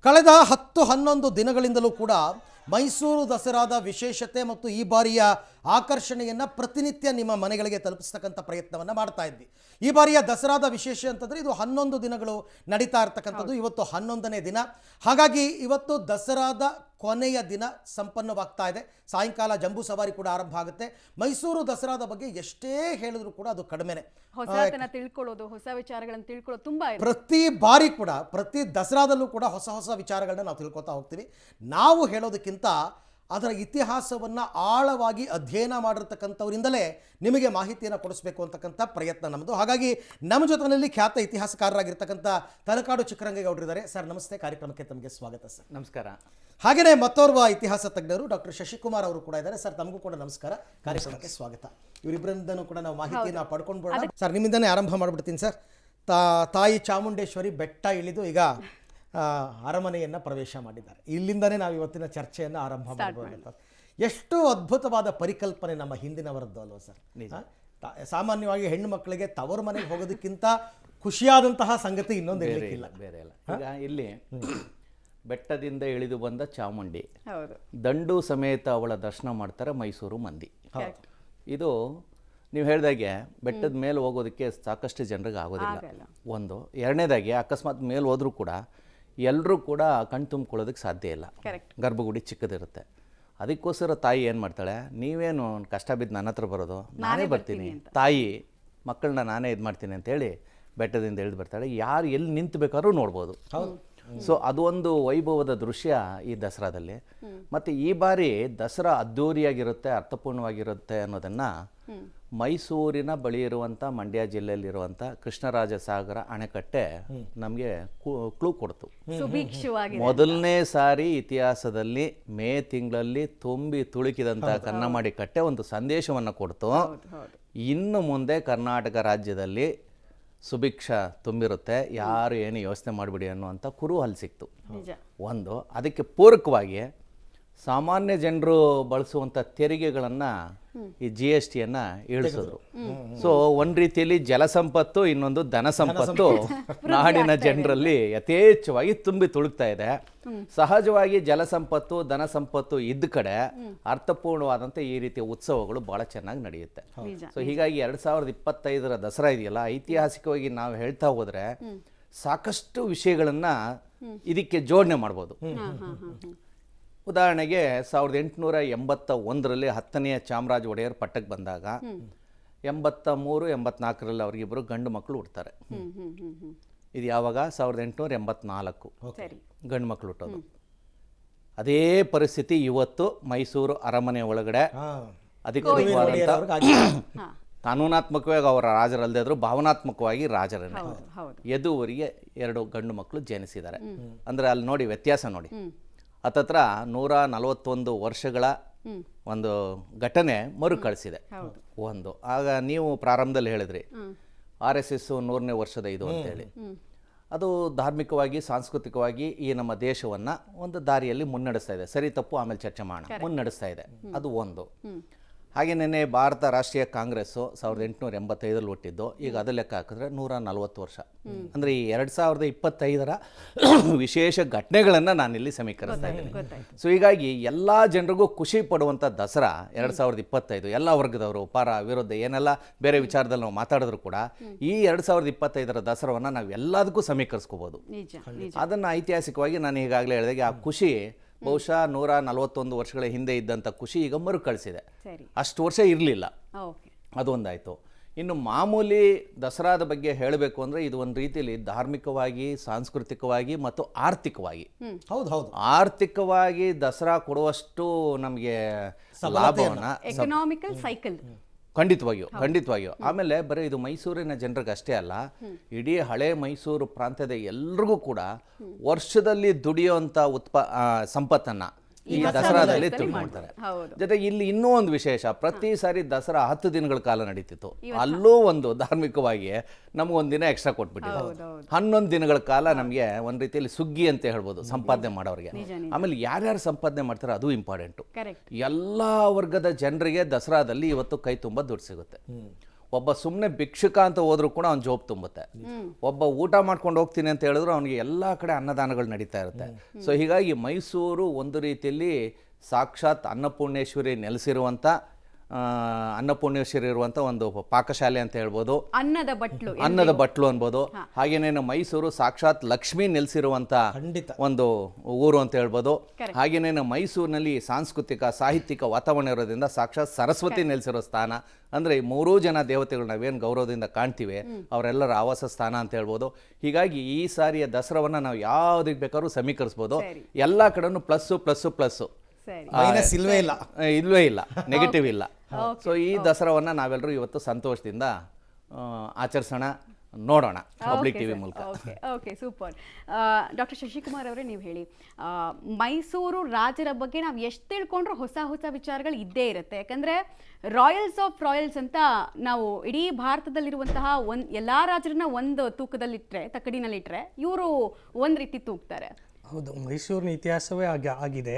ಕಳೆದ 10-11 ದಿನಗಳಿಂದಲೂ ಕೂಡ ಮೈಸೂರು ದಸರಾದ ವಿಶೇಷತೆ ಮತ್ತು ಈ ಬಾರಿಯ ಆಕರ್ಷಣೆಯನ್ನು ಪ್ರತಿನಿತ್ಯ ನಿಮ್ಮ ಮನೆಗಳಿಗೆ ತಲುಪಿಸ್ತಕ್ಕಂಥ ಪ್ರಯತ್ನವನ್ನು ಮಾಡ್ತಾ ಇದ್ವಿ. ಈ ಬಾರಿಯ ದಸರಾದ ವಿಶೇಷ ಅಂತಂದರೆ ಇದು 11 ದಿನಗಳು ನಡೀತಾ ಇರ್ತಕ್ಕಂಥದ್ದು. ಇವತ್ತು 11ನೇ ದಿನ. ಹಾಗಾಗಿ ಇವತ್ತು ದಸರಾದ ಕೊನೆಯ ದಿನ ಸಂಪನ್ನವಾಗ್ತಾ ಇದೆ. ಸಾಯಂಕಾಲ ಜಂಬೂ ಸವಾರಿ ಕೂಡ ಆರಂಭ ಆಗುತ್ತೆ. ಮೈಸೂರು ದಸರಾದ ಬಗ್ಗೆ ಎಷ್ಟೇ ಹೇಳಿದ್ರು ಕೂಡ ಅದು ಕಡಿಮೆನೆ. ಹೊಸತನ ತಿಳ್ಕೊಳ್ಳೋದು, ಹೊಸ ವಿಚಾರಗಳನ್ನು ತಿಳ್ಕೊಳ್ಳೋದು ತುಂಬಾ ಇದೆ. ಪ್ರತಿ ಬಾರಿ ಕೂಡ ಪ್ರತಿ ದಸರಾದಲ್ಲೂ ಕೂಡ ಹೊಸ ಹೊಸ ವಿಚಾರಗಳನ್ನ ನಾವು ತಿಳ್ಕೊತಾ ಹೋಗ್ತೀವಿ. ನಾವು ಹೇಳೋದಕ್ಕಿಂತ ಅದರ ಇತಿಹಾಸವನ್ನು ಆಳವಾಗಿ ಅಧ್ಯಯನ ಮಾಡಿರ್ತಕ್ಕಂಥವರಿಂದಲೇ ನಿಮಗೆ ಮಾಹಿತಿಯನ್ನು ಕೊಡಿಸ್ಬೇಕು ಅಂತಕ್ಕಂಥ ಪ್ರಯತ್ನ ನಮ್ಮದು. ಹಾಗಾಗಿ ನಮ್ಮ ಜೊತೆಯಲ್ಲಿ ಖ್ಯಾತ ಇತಿಹಾಸಕಾರರಾಗಿರ್ತಕ್ಕಂಥ ತಲಕಾಡು ಚಿಕ್ಕರಂಗೇಗೌಡರಿದ್ದಾರೆ. ಸರ್ ನಮಸ್ತೆ, ಕಾರ್ಯಕ್ರಮಕ್ಕೆ ತಮಗೆ ಸ್ವಾಗತ. ಸರ್ ನಮಸ್ಕಾರ. ಹಾಗೆಯೇ ಮತ್ತೋರ್ವ ಇತಿಹಾಸ ತಜ್ಞರು ಡಾಕ್ಟರ್ ಶಶಿಕುಮಾರ್ ಅವರು ಕೂಡ ಇದ್ದಾರೆ. ಸರ್ ತಮಗೂ ಕೂಡ ನಮಸ್ಕಾರ, ಕಾರ್ಯಕ್ರಮಕ್ಕೆ ಸ್ವಾಗತ. ಇವರಿಬ್ಬರಿಂದನೂ ಕೂಡ ನಾವು ಮಾಹಿತಿಯನ್ನು ಪಡ್ಕೊಂಡ್ಬೋಣ. ಸರ್ ನಿಮ್ಮಿಂದನೇ ಆರಂಭ ಮಾಡಿಬಿಡ್ತೀನಿ. ಸರ್ ತಾಯಿ ಚಾಮುಂಡೇಶ್ವರಿ ಬೆಟ್ಟ ಇಳಿದು ಈಗ ಅರಮನೆಯನ್ನು ಪ್ರವೇಶ ಮಾಡಿದ್ದಾರೆ. ಇಲ್ಲಿಂದನೇ ನಾವು ಇವತ್ತಿನ ಚರ್ಚೆಯನ್ನು ಆರಂಭ ಮಾಡಬಹುದು. ಎಷ್ಟು ಅದ್ಭುತವಾದ ಪರಿಕಲ್ಪನೆ ನಮ್ಮ ಹಿಂದಿನವರದ್ದು ಅಲ್ವ ಸರ್? ಸಾಮಾನ್ಯವಾಗಿ ಹೆಣ್ಣು ಮಕ್ಕಳಿಗೆ ತವರು ಮನೆಗೆ ಹೋಗೋದಕ್ಕಿಂತ ಖುಷಿಯಾದಂತಹ ಸಂಗತಿ ಇನ್ನೊಂದು ಇರಲಿಕ್ಕಿಲ್ಲ, ಬೇರೆ ಇಲ್ಲ. ಈಗ ಇಲ್ಲಿ ಬೆಟ್ಟದಿಂದ ಇಳಿದು ಬಂದ ಚಾಮುಂಡಿ, ಹೌದು, ದಂಡು ಸಮೇತ ಅವಳ ದರ್ಶನ ಮಾಡ್ತಾರೆ ಮೈಸೂರು ಮಂದಿ. ಇದು ನೀವು ಹೇಳಿದಾಗೆ ಬೆಟ್ಟದ ಮೇಲೆ ಹೋಗೋದಕ್ಕೆ ಸಾಕಷ್ಟು ಜನರಿಗೆ ಆಗೋದಿಲ್ಲ. ಒಂದು ಎರಡನೇದಾಗಿ ಅಕಸ್ಮಾತ್ ಮೇಲೆ ಹೋದ್ರೂ ಕೂಡ ಎಲ್ಲರೂ ಕೂಡ ಕಣ್ ತುಂಬಿಕೊಳ್ಳೋದಕ್ಕೆ ಸಾಧ್ಯ ಇಲ್ಲ. ಗರ್ಭಗುಡಿ ಚಿಕ್ಕದಿರುತ್ತೆ. ಅದಕ್ಕೋಸ್ಕರ ತಾಯಿ ಏನು ಮಾಡ್ತಾಳೆ, ನೀವೇನು ಕಷ್ಟ ಬಿದ್ದು ನನ್ನ ಹತ್ರ ಬರೋದು, ನಾನೇ ಬರ್ತೀನಿ, ತಾಯಿ ಮಕ್ಕಳನ್ನ ನಾನೇ ಇದು ಮಾಡ್ತೀನಿ ಅಂತೇಳಿ ಬೆಟ್ಟದಿಂದ ಇಳಿದು ಬರ್ತಾಳೆ. ಯಾರು ಎಲ್ಲಿ ನಿಂತು ಬೇಕಾದ್ರೂ ನೋಡ್ಬೋದು. ಸೊ ಅದು ಒಂದು ವೈಭವದ ದೃಶ್ಯ ಈ ದಸರಾದಲ್ಲಿ. ಮತ್ತು ಈ ಬಾರಿ ದಸರಾ ಅದ್ಧೂರಿಯಾಗಿರುತ್ತೆ, ಅರ್ಥಪೂರ್ಣವಾಗಿರುತ್ತೆ ಅನ್ನೋದನ್ನು ಮೈಸೂರಿನ ಬಳಿ ಇರುವಂಥ ಮಂಡ್ಯ ಜಿಲ್ಲೆಯಲ್ಲಿರುವಂಥ ಕೃಷ್ಣರಾಜ ಸಾಗರ ಅಣೆಕಟ್ಟೆ ನಮಗೆ ಕ್ಲೂ ಕೊಡ್ತು. ಮೊದಲನೇ ಸಾರಿ ಇತಿಹಾಸದಲ್ಲಿ ಮೇ ತಿಂಗಳಲ್ಲಿ ತುಂಬಿ ತುಳುಕಿದಂಥ ಕನ್ನಮಾಡಿ ಕಟ್ಟೆ ಒಂದು ಸಂದೇಶವನ್ನು ಕೊಡ್ತು. ಇನ್ನು ಮುಂದೆ ಕರ್ನಾಟಕ ರಾಜ್ಯದಲ್ಲಿ ಸುಭಿಕ್ಷ ತುಂಬಿರುತ್ತೆ, ಯಾರು ಏನು ಯೋಚನೆ ಮಾಡಿಬಿಡಿ ಅನ್ನುವಂಥ ಕುರುಹಲ್ ಸಿಕ್ತು. ಒಂದು ಅದಕ್ಕೆ ಪೂರಕವಾಗಿ ಸಾಮಾನ್ಯ ಜನರು ಬಳಸುವಂಥ ತೆರಿಗೆಗಳನ್ನು ಈ GST ಇಳಿಸಿದ್ರು. ಸೊ ಒಂದು ರೀತಿಯಲ್ಲಿ ಜಲಸಂಪತ್ತು, ಇನ್ನೊಂದು ಧನ ಸಂಪತ್ತು ನಾಡಿನ ಜನರಲ್ಲಿ ಯಥೇಚ್ಛವಾಗಿ ತುಂಬಿ ತುಳುಕ್ತಾ ಇದೆ. ಸಹಜವಾಗಿ ಜಲಸಂಪತ್ತು ಧನ ಸಂಪತ್ತು ಇದ್ದ ಕಡೆ ಅರ್ಥಪೂರ್ಣವಾದಂಥ ಈ ರೀತಿಯ ಉತ್ಸವಗಳು ಬಹಳ ಚೆನ್ನಾಗಿ ನಡೆಯುತ್ತೆ. ಸೊ ಹೀಗಾಗಿ 2025ರ ದಸರಾ ಇದೆಯಲ್ಲ, ಐತಿಹಾಸಿಕವಾಗಿ ನಾವು ಹೇಳ್ತಾ ಹೋದ್ರೆ ಸಾಕಷ್ಟು ವಿಷಯಗಳನ್ನ ಇದಕ್ಕೆ ಜೋಡಣೆ ಮಾಡ್ಬೋದು. ಉದಾಹರಣೆಗೆ 1881ರಲ್ಲಿ 10ನೇ ಚಾಮರಾಜ ಒಡೆಯರ್ ಪಟ್ಟಕ್ಕೆ ಬಂದಾಗ 83-84ರಲ್ಲಿ ಅವ್ರಿಗಿಬ್ಬರು ಗಂಡು ಮಕ್ಕಳು ಹುಡ್ತಾರೆ. ಇದು ಯಾವಾಗ? 1884 ಗಂಡು ಮಕ್ಕಳು ಹುಟ್ಟೋದು. ಅದೇ ಪರಿಸ್ಥಿತಿ ಇವತ್ತು ಮೈಸೂರು ಅರಮನೆ ಒಳಗಡೆ ಅಧಿಕೃತವಾದಂಥ ಕಾನೂನಾತ್ಮಕವಾಗಿ ಅವರ ರಾಜರಲ್ಲದೆ ಇದ್ರು ಭಾವನಾತ್ಮಕವಾಗಿ ರಾಜರನ್ನೇ. ಯದುವರಿಗೆ 2 ಗಂಡು ಮಕ್ಕಳು ಜನಿಸಿದ್ದಾರೆ. ಅಂದರೆ ಅಲ್ಲಿ ನೋಡಿ ವ್ಯತ್ಯಾಸ ನೋಡಿ, ಹತ್ತತ್ರ 141 ವರ್ಷಗಳ ಒಂದು ಘಟನೆ ಮರುಕಳಿಸಿದೆ. ಒಂದು ಆಗ ನೀವು ಪ್ರಾರಂಭದಲ್ಲಿ ಹೇಳಿದ್ರಿ RSS 100ನೇ ವರ್ಷದ ಇದು ಅಂತೇಳಿ. ಅದು ಧಾರ್ಮಿಕವಾಗಿ ಸಾಂಸ್ಕೃತಿಕವಾಗಿ ಈ ನಮ್ಮ ದೇಶವನ್ನು ಒಂದು ದಾರಿಯಲ್ಲಿ ಮುನ್ನಡೆಸ್ತಾ ಇದೆ. ಸರಿ ತಪ್ಪು ಆಮೇಲೆ ಚರ್ಚೆ ಮಾಡೋಣ, ಮುನ್ನಡೆಸ್ತಾ ಇದೆ. ಅದು ಒಂದು. ಹಾಗೆ ನೆನ್ನೆ ಭಾರತ ರಾಷ್ಟ್ರೀಯ ಕಾಂಗ್ರೆಸ್ಸು 1885ರಲ್ಲಿ ಹುಟ್ಟಿದ್ದು, ಈಗ ಅದು ಲೆಕ್ಕ ಹಾಕಿದ್ರೆ 140 ವರ್ಷ. ಅಂದರೆ ಈ 2025ರ ವಿಶೇಷ ಘಟನೆಗಳನ್ನು ನಾನಿಲ್ಲಿ ಸಮೀಕರಿಸ್ತಾ ಇದ್ದೀನಿ. ಸೊ ಹೀಗಾಗಿ ಎಲ್ಲ ಜನರಿಗೂ ಖುಷಿ ಪಡುವಂಥ ದಸರಾ 2025. ಎಲ್ಲ ವರ್ಗದವರು ಪರ ವಿರುದ್ಧ ಏನೆಲ್ಲ ಬೇರೆ ವಿಚಾರದಲ್ಲಿ ನಾವು ಮಾತಾಡಿದ್ರು ಕೂಡ ಈ 2025ರ ದಸರಾವನ್ನು ನಾವು ಎಲ್ಲದಕ್ಕೂ ಸಮೀಕರಿಸ್ಕೋಬೋದು. ಅದನ್ನು ಐತಿಹಾಸಿಕವಾಗಿ ನಾನು ಈಗಾಗಲೇ ಹೇಳಿದಾಗೆ ಆ ಖುಷಿ ಬಹುಶಃ 141 ವರ್ಷಗಳ ಹಿಂದೆ ಇದ್ದಂಥ ಖುಷಿ ಈಗ ಮರುಕಳಿಸಿದೆ. ಅಷ್ಟು ವರ್ಷ ಇರಲಿಲ್ಲ. ಅದೊಂದಾಯಿತು. ಇನ್ನು ಮಾಮೂಲಿ ದಸರಾದ ಬಗ್ಗೆ ಹೇಳಬೇಕು ಅಂದರೆ ಇದು ಒಂದು ರೀತಿಯಲ್ಲಿ ಧಾರ್ಮಿಕವಾಗಿ, ಸಾಂಸ್ಕೃತಿಕವಾಗಿ ಮತ್ತು ಆರ್ಥಿಕವಾಗಿ, ಆರ್ಥಿಕವಾಗಿ ದಸರಾ ಕೊಡುವಷ್ಟು ನಮಗೆ ಲಾಭವನ್ನು ಖಂಡಿತವಾಗಿಯೂ. ಆಮೇಲೆ ಬರೀ ಇದು ಮೈಸೂರಿನ ಜನರಿಗೆ ಅಷ್ಟೇ ಅಲ್ಲ, ಇಡೀ ಹಳೆ ಮೈಸೂರು ಪ್ರಾಂತ್ಯದ ಎಲ್ರಿಗೂ ಕೂಡ ವರ್ಷದಲ್ಲಿ ದುಡಿಯುವಂಥ ಸಂಪತ್ತನ್ನು ಈ ದಸರಾದಲ್ಲಿ ತಿಳ್ಕೊಳ್ತಾರೆ. ಜೊತೆಗೆ ಇಲ್ಲಿ ಇನ್ನೂ ಒಂದು ವಿಶೇಷ, ಪ್ರತಿ ಸಾರಿ ದಸರಾ 10 ದಿನಗಳ ಕಾಲ ನಡೀತಿತ್ತು. ಅಲ್ಲೂ ಒಂದು ಧಾರ್ಮಿಕವಾಗಿ ನಮಗೊಂದು ದಿನ ಎಕ್ಸ್ಟ್ರಾ ಕೊಟ್ಬಿಟ್ಟಿದ್ರು. 11 ದಿನಗಳ ಕಾಲ ನಮಗೆ ಒಂದು ರೀತಿಯಲ್ಲಿ ಸುಗ್ಗಿ ಅಂತ ಹೇಳ್ಬೋದು ಸಂಪಾದನೆ ಮಾಡೋರಿಗೆ. ಆಮೇಲೆ ಯಾರ್ಯಾರು ಸಂಪಾದನೆ ಮಾಡ್ತಾರೆ ಅದು ಇಂಪಾರ್ಟೆಂಟು. ಎಲ್ಲ ವರ್ಗದ ಜನರಿಗೆ ದಸರಾದಲ್ಲಿ ಇವತ್ತು ಕೈ ತುಂಬ ದುಡ್ಡು ಸಿಗುತ್ತೆ. ಒಬ್ಬ ಸುಮ್ಮನೆ ಭಿಕ್ಷುಕ ಅಂತ ಹೋದ್ರೂ ಕೂಡ ಅವ್ನ ಜೋಬ್ ತುಂಬುತ್ತೆ. ಒಬ್ಬ ಊಟ ಮಾಡ್ಕೊಂಡು ಹೋಗ್ತೀನಿ ಅಂತ ಹೇಳಿದ್ರು ಅವನಿಗೆ ಎಲ್ಲ ಕಡೆ ಅನ್ನದಾನಗಳು ನಡೀತಾ ಇರುತ್ತೆ. ಸೊ ಹೀಗಾಗಿ ಮೈಸೂರು ಒಂದು ರೀತಿಯಲ್ಲಿ ಸಾಕ್ಷಾತ್ ಅನ್ನಪೂರ್ಣೇಶ್ವರಿ ನೆಲೆಸಿರುವಂಥ ಅನ್ನಪೂರ್ಣೇಶ್ವರಿ ಇರುವಂಥ ಒಂದು ಪಾಕಶಾಲೆ ಅಂತ ಹೇಳ್ಬೋದು, ಅನ್ನದ ಬಟ್ಲು ಅನ್ಬೋದು. ಹಾಗೇನೇನು ಮೈಸೂರು ಸಾಕ್ಷಾತ್ ಲಕ್ಷ್ಮೀ ನೆಲೆಸಿರುವಂಥ ಒಂದು ಊರು ಅಂತ ಹೇಳ್ಬೋದು. ಹಾಗೇನೇನು ಮೈಸೂರಿನಲ್ಲಿ ಸಾಂಸ್ಕೃತಿಕ ಸಾಹಿತ್ಯಿಕ ವಾತಾವರಣ ಇರೋದ್ರಿಂದ ಸಾಕ್ಷಾತ್ ಸರಸ್ವತಿ ನೆಲೆಸಿರೋ ಸ್ಥಾನ. ಅಂದರೆ ಈ ಮೂರೂ ಜನ ದೇವತೆಗಳು ನಾವೇನು ಗೌರವದಿಂದ ಕಾಣ್ತೀವಿ ಅವರೆಲ್ಲರ ಆವಾಸ ಸ್ಥಾನ ಅಂತ ಹೇಳ್ಬೋದು. ಹೀಗಾಗಿ ಈ ಸಾರಿಯ ದಸರಾವನ್ನು ನಾವು ಯಾವುದಕ್ಕೆ ಬೇಕಾದ್ರೂ ಸಮೀಕರಿಸ್ಬೋದು. ಎಲ್ಲ ಕಡೆನೂ ಪ್ಲಸ್ಸು ಪ್ಲಸ್ಸು ಪ್ಲಸ್ಸು, ಇಲ್ವೇ ಇಲ್ಲ, ನೆಗೆಟಿವ್ ಇಲ್ಲ. ಸೊ ಈ ದಸರಾವನ್ನ ನಾವೆಲ್ಲರೂ ಇವತ್ತು ಸಂತೋಷದಿಂದ ಆಚರಿಸೋಣ, ನೋಡೋಣ ಪಬ್ಲಿಕ್ ಟಿವಿ ಮೂಲಕ. Okay, super. ಡಾಕ್ಟರ್ ಶಶಿಕುಮಾರ್ ಅವರೇ, ನೀವು ಹೇಳಿ, ಮೈಸೂರು ರಾಜರ ಬಗ್ಗೆ ನಾವು ಎಷ್ಟು ತಿಳ್ಕೊಂಡ್ರೂ ಹೊಸ ಹೊಸ ವಿಚಾರಗಳು ಇದ್ದೇ ಇರುತ್ತೆ. ಯಾಕಂದ್ರೆ ರಾಯಲ್ಸ್ ಆಫ್ ರಾಯಲ್ಸ್ ಅಂತ ನಾವು ಇಡೀ ಭಾರತದಲ್ಲಿರುವಂತಹ ಎಲ್ಲ ರಾಜರನ್ನ ಒಂದು ತೂಕದಲ್ಲಿಟ್ಟರೆ, ತಕ್ಕಡಿನಲ್ಲಿಟ್ಟರೆ, ಇವರು ಒಂದು ರೀತಿ ತೂಗ್ತಾರೆ. ಹೌದು, ಮೈಸೂರಿನ ಇತಿಹಾಸವೇ ಆಗಿದೆ.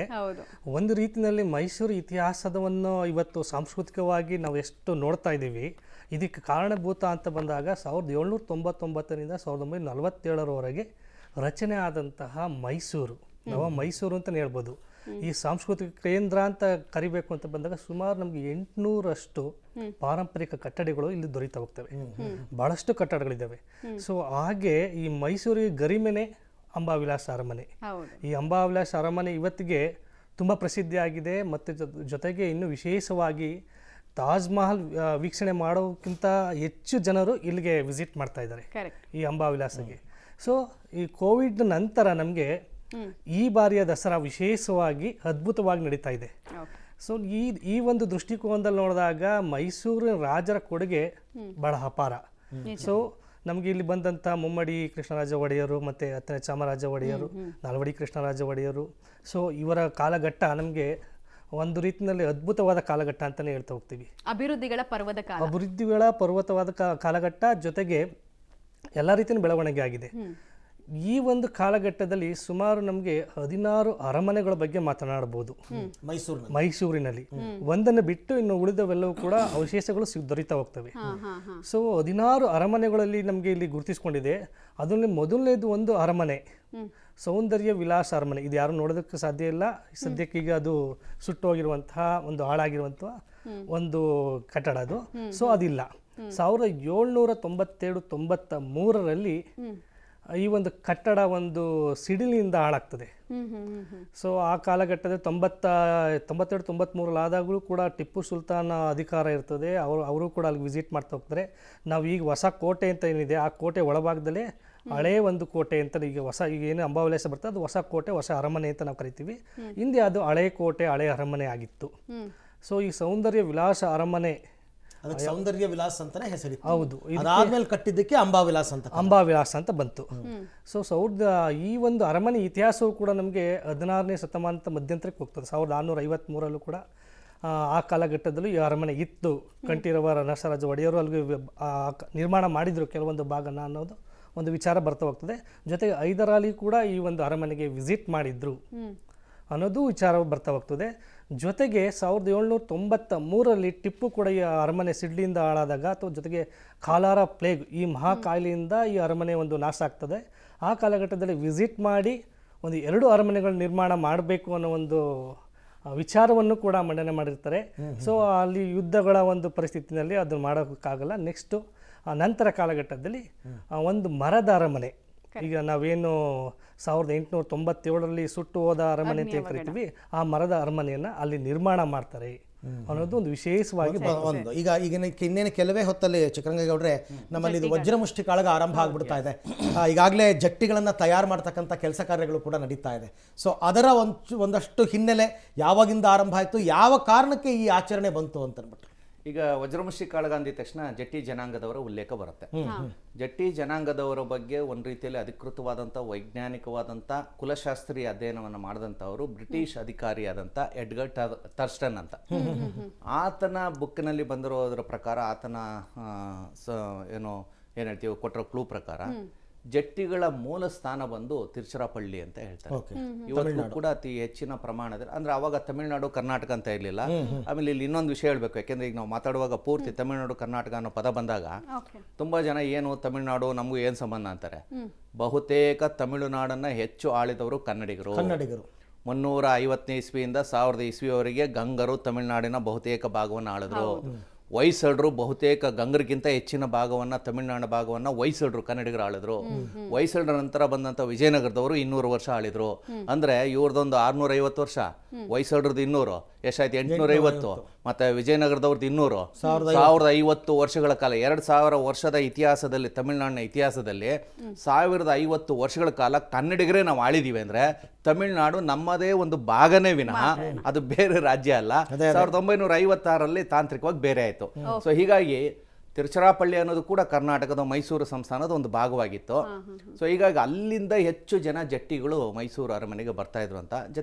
ಒಂದು ರೀತಿಯಲ್ಲಿ ಮೈಸೂರು ಇತಿಹಾಸವನ್ನು ಇವತ್ತು ಸಾಂಸ್ಕೃತಿಕವಾಗಿ ನಾವು ಎಷ್ಟು ನೋಡ್ತಾ ಇದ್ದೀವಿ, ಇದಕ್ಕೆ ಕಾರಣಭೂತ ಅಂತ ಬಂದಾಗ 1799ರಿಂದ 1947ರವರೆಗೆ ರಚನೆ ಆದಂತಹ ಮೈಸೂರು, ಮೈಸೂರು ಅಂತಲೇ ಹೇಳ್ಬೋದು. ಈ ಸಾಂಸ್ಕೃತಿಕ ಕೇಂದ್ರ ಅಂತ ಕರಿಬೇಕು ಅಂತ ಬಂದಾಗ ಸುಮಾರು ನಮಗೆ 800ರಷ್ಟು ಪಾರಂಪರಿಕ ಕಟ್ಟಡಗಳು ಇಲ್ಲಿ ದೊರೀತಾ ಹೋಗ್ತವೆ. ಬಹಳಷ್ಟು ಕಟ್ಟಡಗಳಿದ್ದಾವೆ. ಸೊ ಹಾಗೆ ಈ ಮೈಸೂರಿಗೆ ಗರಿಮೆನೆ ಅಂಬಾವಿಲಾಸ ಅರಮನೆ. ಈ ಅಂಬಾವಿಲಾಸ ಅರಮನೆ ಇವತ್ತಿಗೆ ತುಂಬ ಪ್ರಸಿದ್ಧಿಯಾಗಿದೆ. ಮತ್ತು ಜೊತೆಗೆ ಇನ್ನು ವಿಶೇಷವಾಗಿ ತಾಜ್ ಮಹಲ್ ವೀಕ್ಷಣೆ ಮಾಡೋಕ್ಕಿಂತ ಹೆಚ್ಚು ಜನರು ಇಲ್ಲಿಗೆ ವಿಸಿಟ್ ಮಾಡ್ತಾ ಇದ್ದಾರೆ ಈ ಅಂಬಾವಿಲಾಸಗೆ. ಸೊ ಈ ಕೋವಿಡ್ ನಂತರ ನಮಗೆ ಈ ಬಾರಿಯ ದಸರಾ ವಿಶೇಷವಾಗಿ ಅದ್ಭುತವಾಗಿ ನಡೀತಾ ಇದೆ. ಸೊ ಈ ಒಂದು ದೃಷ್ಟಿಕೋನದಲ್ಲಿ ನೋಡಿದಾಗ ಮೈಸೂರಿನ ರಾಜರ ಕೊಡುಗೆ ಬಹಳ ಅಪಾರ. ಸೊ ನಮಗೆ ಇಲ್ಲಿ ಬಂದಂಥ ಮುಮ್ಮಡಿ ಕೃಷ್ಣರಾಜ ಒಡೆಯರು ಮತ್ತು 10ನೇ ಚಾಮರಾಜ ಒಡೆಯರು, ನಾಲ್ವಡಿ ಕೃಷ್ಣರಾಜ ಒಡೆಯರು, ಸೊ ಇವರ ಕಾಲಘಟ್ಟ ನಮಗೆ ಒಂದು ರೀತಿಯಲ್ಲಿ ಅದ್ಭುತವಾದ ಕಾಲಘಟ್ಟ ಅಂತಲೇ ಹೇಳ್ತಾ ಹೋಗ್ತೀವಿ. ಅಭಿವೃದ್ಧಿಗಳ ಪರ್ವತವಾದ ಕಾಲಘಟ್ಟ, ಜೊತೆಗೆ ಎಲ್ಲ ರೀತಿಯ ಬೆಳವಣಿಗೆ ಆಗಿದೆ. ಈ ಒಂದು ಕಾಲಘಟ್ಟದಲ್ಲಿ ಸುಮಾರು ನಮಗೆ 16 ಅರಮನೆಗಳ ಬಗ್ಗೆ ಮಾತನಾಡಬಹುದು ಮೈಸೂರಿನಲ್ಲಿ. ಒಂದನ್ನು ಬಿಟ್ಟು ಇನ್ನು ಉಳಿದವೆಲ್ಲವೂ ಕೂಡ ಅವಶೇಷಗಳು ದೊರೀತಾ ಹೋಗ್ತವೆ. ಸೊ 16 ಅರಮನೆಗಳಲ್ಲಿ ನಮಗೆ ಇಲ್ಲಿ ಗುರುತಿಸ್ಕೊಂಡಿದೆ. ಅದರಲ್ಲಿ ಮೊದಲನೇದು ಒಂದು ಅರಮನೆ, ಸೌಂದರ್ಯ ವಿಲಾಸ ಅರಮನೆ. ಇದು ಯಾರು ನೋಡೋದಕ್ಕೆ ಸಾಧ್ಯ ಇಲ್ಲ ಸದ್ಯಕ್ಕೆ. ಈಗ ಅದು ಸುಟ್ಟು ಹೋಗಿರುವಂತಹ ಒಂದು ಹಾಳಾಗಿರುವಂತಹ ಒಂದು ಕಟ್ಟಡ ಅದು. ಸೊ ಅದಿಲ್ಲ. 1792-93ರಲ್ಲಿ ಈ ಒಂದು ಕಟ್ಟಡ ಒಂದು ಸಿಡಿಲಿನಿಂದ ಹಾಳಾಗ್ತದೆ. ಸೊ ಆ ಕಾಲಘಟ್ಟದ 92-93 ಆದಾಗಲೂ ಕೂಡ ಟಿಪ್ಪು ಸುಲ್ತಾನ್ ಅಧಿಕಾರ ಇರ್ತದೆ. ಅವರು ಕೂಡ ಅಲ್ಲಿ ವಿಸಿಟ್ ಮಾಡ್ತಾ ಹೋಗ್ತಾರೆ. ನಾವು ಈಗ ಹೊಸ ಕೋಟೆ ಅಂತ ಏನಿದೆ, ಆ ಕೋಟೆ ಒಳಭಾಗದಲ್ಲೇ ಹಳೇ ಒಂದು ಕೋಟೆ ಅಂತ ಈಗ ಏನು ಅಂಬಾವಿಲಾಸ ಬರ್ತದೆ, ಅದು ಹೊಸ ಕೋಟೆ, ಹೊಸ ಅರಮನೆ ಅಂತ ನಾವು ಕರಿತೀವಿ. ಹಿಂದೆ ಅದು ಹಳೆ ಕೋಟೆ, ಹಳೆ ಅರಮನೆ ಆಗಿತ್ತು. ಸೊ ಈ ಸೌಂದರ್ಯ ವಿಲಾಸ ಅರಮನೆ, ಸೌಂದರ್ಯ ವಿಲಾಸ ಅಂತಾನೆ ಹೆಸರಿತ್ತು. ಹೌದು, ಅದಾದ್ಮೇಲೆ ಕಟ್ಟಿದ್ದಕ್ಕೆ ಅಂಬಾವಿಲಾಸ ಅಂತ ಬಂತು. ಸೊ ಈ ಒಂದು ಅರಮನೆ ಇತಿಹಾಸವು ಕೂಡ ನಮಗೆ 16ನೇ ಶತಮಾನದ ಮಧ್ಯಂತರಕ್ಕೆ ಹೋಗ್ತದೆ. 1653ರಲ್ಲೂ ಕೂಡ ಆ ಕಾಲಘಟ್ಟದಲ್ಲೂ ಈ ಅರಮನೆ ಇತ್ತು. ಕಂಠೀರವ ನರಸರಾಜ ಒಡೆಯರು ಅಲ್ಲಿ ನಿರ್ಮಾಣ ಮಾಡಿದ್ರು ಕೆಲವೊಂದು ಭಾಗನ ಅನ್ನೋದು ಒಂದು ವಿಚಾರ ಬರ್ತಾ ಹೋಗ್ತದೆ. ಜೊತೆಗೆ ಹೈದರಾಲಿ ಕೂಡ ಈ ಒಂದು ಅರಮನೆಗೆ ವಿಸಿಟ್ ಮಾಡಿದ್ರು ಅನ್ನೋದು ವಿಚಾರ ಬರ್ತಾ ಹೋಗ್ತದೆ. ಜೊತೆಗೆ 1793ರಲ್ಲಿ ಟಿಪ್ಪು ಕೂಡ ಈ ಅರಮನೆ ಸಿಡ್ಲಿಯಿಂದ ಹಾಳಾದಾಗ, ಅಥವಾ ಜೊತೆಗೆ ಕಾಲಾರ ಪ್ಲೇಗ್, ಈ ಮಹಾ ಕಾಯಿಲೆಯಿಂದ ಈ ಅರಮನೆ ಒಂದು ನಾಶ ಆಗ್ತದೆ. ಆ ಕಾಲಘಟ್ಟದಲ್ಲಿ ವಿಸಿಟ್ ಮಾಡಿ ಒಂದು 2 ಅರಮನೆಗಳು ನಿರ್ಮಾಣ ಮಾಡಬೇಕು ಅನ್ನೋ ಒಂದು ವಿಚಾರವನ್ನು ಕೂಡ ಮಂಡನೆ ಮಾಡಿರ್ತಾರೆ. ಸೊ ಅಲ್ಲಿ ಯುದ್ಧಗಳ ಒಂದು ಪರಿಸ್ಥಿತಿನಲ್ಲಿ ಅದನ್ನು ಮಾಡೋಕ್ಕಾಗಲ್ಲ. ನೆಕ್ಸ್ಟು ನಂತರ ಕಾಲಘಟ್ಟದಲ್ಲಿ ಒಂದು ಮರದ ಅರಮನೆ, ಈಗ ನಾವೇನು 1897ರಲ್ಲಿ ಸುಟ್ಟು ಹೋದ ಅರಮನೆ ಅಂತ ಕರಿತೀವಿ, ಆ ಮರದ ಅರಮನೆಯನ್ನು ಅಲ್ಲಿ ನಿರ್ಮಾಣ ಮಾಡ್ತಾರೆ ಅನ್ನೋದು ಒಂದು ವಿಶೇಷವಾಗಿ ಒಂದು. ಈಗ ಇನ್ನೇನು ಕೆಲವೇ ಹೊತ್ತಲ್ಲಿ ಚಿಕ್ಕರಂಗೇಗೌಡ್ರೆ, ನಮ್ಮಲ್ಲಿ ಇದು ವಜ್ರಮುಷ್ಟಿ ಕಾಳಗ ಆರಂಭ ಆಗ್ಬಿಡ್ತಾ ಇದೆ. ಈಗಾಗಲೇ ಜಟ್ಟಿಗಳನ್ನು ತಯಾರು ಮಾಡ್ತಕ್ಕಂಥ ಕೆಲಸ ಕಾರ್ಯಗಳು ಕೂಡ ನಡೀತಾ ಇದೆ. ಸೊ ಅದರ ಒಂದಷ್ಟು ಹಿನ್ನೆಲೆ ಯಾವಾಗಿಂದ ಆರಂಭ ಆಯಿತು, ಯಾವ ಕಾರಣಕ್ಕೆ ಈ ಆಚರಣೆ ಬಂತು ಅಂತ ಅಂದ್ಬಿಟ್ಟು. ಈಗ ವಜ್ರಮುಷ್ಟಿ ಕಾಳಗ ಅಂದಿದ ತಕ್ಷಣ ಜಟ್ಟಿ ಜನಾಂಗದವರ ಉಲ್ಲೇಖ ಬರುತ್ತೆ. ಜಟ್ಟಿ ಜನಾಂಗದವರ ಬಗ್ಗೆ ಒಂದು ರೀತಿಯಲ್ಲಿ ಅಧಿಕೃತವಾದಂಥ ವೈಜ್ಞಾನಿಕವಾದಂಥ ಕುಲಶಾಸ್ತ್ರೀಯ ಅಧ್ಯಯನವನ್ನು ಮಾಡಿದಂಥವರು ಬ್ರಿಟಿಷ್ ಅಧಿಕಾರಿಯಾದಂಥ ಎಡ್ಗರ್ ಥರ್ಸ್ಟನ್ ಅಂತ. ಆತನ ಬುಕ್ನಲ್ಲಿ ಬಂದಿರೋದ್ರ ಪ್ರಕಾರ, ಆತನ ಏನು ಹೇಳ್ತೀವಿ ಕೊಟ್ಟಿರೋ ಕ್ಲೂ ಪ್ರಕಾರ, ಜಟ್ಟಿಗಳ ಮೂಲ ಸ್ಥಾನ ಬಂದು ತಿರುಚಿರಾಪಳ್ಳಿ ಅಂತ ಹೇಳ್ತಾರೆ. ಓಕೆ. ಇವತ್ತು ಕೂಡ ಅತಿ ಹೆಚ್ಚಿನ ಪ್ರಮಾಣದಲ್ಲಿ, ಅಂದ್ರೆ ಅವಾಗ ತಮಿಳುನಾಡು ಕರ್ನಾಟಕ ಅಂತ ಇರಲಿಲ್ಲ. ಆಮೇಲೆ ಇಲ್ಲಿ ಇನ್ನೊಂದು ವಿಷಯ ಹೇಳ್ಬೇಕು, ಯಾಕೆಂದ್ರೆ ಈಗ ನಾವು ಮಾತಾಡುವಾಗ ಪೂರ್ತಿ ತಮಿಳುನಾಡು ಕರ್ನಾಟಕ ಅನ್ನೋ ಪದ ಬಂದಾಗ ಓಕೆ. ತುಂಬಾ ಜನ ಏನು ತಮಿಳುನಾಡು ನಮಗೂ ಏನು ಸಂಬಂಧ ಅಂತಾರೆ. ಬಹುತೇಕ ತಮಿಳುನಾಡನ್ನ ಹೆಚ್ಚು ಆಳಿದವರು ಕನ್ನಡಿಗರು. 350ನೇ ಇಸ್ವಿಯಿಂದ 1000 ಇಸ್ವಿಯವರೆಗೆ ಗಂಗರು ತಮಿಳುನಾಡಿನ ಬಹುತೇಕ ಭಾಗವನ್ನು ಆಳಿದ್ರು. ಹೊಯ್ಸಳರು ಬಹುತೇಕ ಗಂಗರಿಗಿಂತ ಹೆಚ್ಚಿನ ಭಾಗವನ್ನ, ತಮಿಳುನಾಡು ಭಾಗವನ್ನ ಹೊಯ್ಸಳರು ಕನ್ನಡಿಗರು ಆಳಿದ್ರು. ಹೊಯ್ಸಳರ ನಂತರ ಬಂದಂತ ವಿಜಯನಗರದವರು 200 ವರ್ಷ ಆಳಿದ್ರು. ಅಂದ್ರೆ ಇವ್ರದೊಂದು 650 ವರ್ಷ, ಹೊಯ್ಸಳರದ್ದು 200, ಎಷ್ಟಾಯ್ತು 850, ಮತ್ತೆ ವಿಜಯನಗರದವ್ರದ್ದು 200, 1050 ವರ್ಷಗಳ ಕಾಲ. 2000 ವರ್ಷದ ಇತಿಹಾಸದಲ್ಲಿ, ತಮಿಳುನಾಡಿನ ಇತಿಹಾಸದಲ್ಲಿ 1050 ವರ್ಷಗಳ ಕಾಲ ಕನ್ನಡಿಗರೇ ನಾವು ಆಳಿದೀವಿ. ಅಂದ್ರೆ ತಮಿಳುನಾಡು ನಮ್ಮದೇ ಒಂದು ಭಾಗನೇ ವಿನಃ ಅದು ಬೇರೆ ರಾಜ್ಯ ಅಲ್ಲ. 1956ರಲ್ಲಿ ತಾಂತ್ರಿಕವಾಗಿ ಬೇರೆ ಆಯ್ತು. ಸೊ ಹೀಗಾಗಿ ತಿರುಚಿರಾಪಳ್ಳಿ ಅನ್ನೋದು ಕೂಡ ಕರ್ನಾಟಕದ ಮೈಸೂರು ಸಂಸ್ಥಾನದ ಒಂದು ಭಾಗವಾಗಿತ್ತು. ಸೊ ಹೀಗಾಗಿ ಅಲ್ಲಿಂದ ಹೆಚ್ಚು ಜನ ಜಟ್ಟಿಗಳು ಮೈಸೂರು ಅರಮನೆಗೆ ಬರ್ತಾ ಇದ್ರು ಅಂತ.